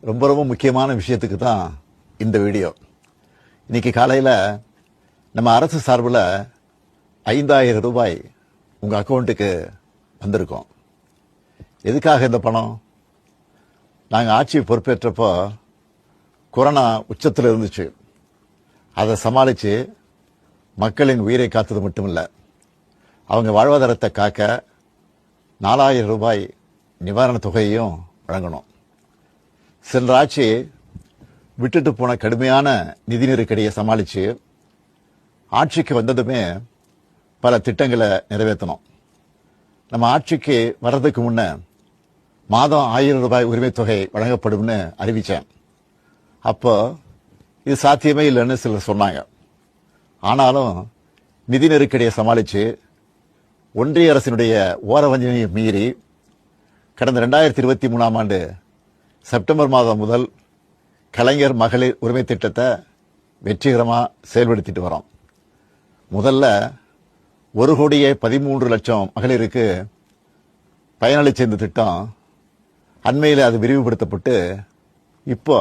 ரொம்ப ரொம்ப முக்கியமான விஷயத்துக்கு தான் இந்த வீடியோ. இன்னைக்கு காலையில் நம்ம அரசு சார்பில் 5000 ரூபாய் உங்கள் அக்கௌண்ட்டுக்கு வந்திருக்கோம். எதுக்காக இந்த பணம்? நாங்கள் ஆட்சி பொறுப்பேற்றப்போ கொரோனா உச்சத்தில் இருந்துச்சு. அதை சமாளித்து மக்களின் உயிரை காத்தது மட்டும் இல்லை, அவங்க வாழ்வாதாரத்தை காக்க 4000 ரூபாய் நிவாரணத் தொகையையும் வழங்கணும். சென்ற ஆட்சி விட்டுட்டு போன கடுமையான நிதி நெருக்கடியை சமாளித்து ஆட்சிக்கு வந்ததுமே பல திட்டங்களை நிறைவேற்றணும். நம்ம ஆட்சிக்கு வர்றதுக்கு முன்ன மாதம் 1000 ரூபாய் உரிமைத் தொகை வழங்கப்படும்னு அறிவித்தேன். அப்போ இது சாத்தியமே இல்லைன்னு சிலர் சொன்னாங்க. ஆனாலும் நிதி நெருக்கடியை சமாளித்து ஒன்றிய அரசினுடைய ஓரவஞ்சனையை மீறி கடந்த 2023ஆம் ஆண்டு செப்டம்பர் மாதம் முதல் கலைஞர் மகளிர் உரிமை திட்டத்தை வெற்றிகரமாக செயல்படுத்திட்டு வரோம். முதல்ல 1,13,00,000 மகளிருக்கு பயனளிச்ச இந்த திட்டம் அண்மையில் அது விரிவுபடுத்தப்பட்டு இப்போ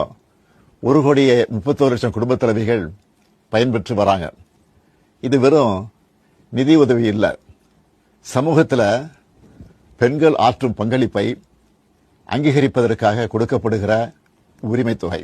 1,31,00,000 குடும்ப தலைவிகள் பயன்பெற்று வராங்க. இது வெறும் நிதி உதவி இல்லை, சமூகத்தில் பெண்கள் ஆற்றும் பங்களிப்பை அங்கீகரிப்பதற்காக கொடுக்கப்படுகிற உரிமை தொகை.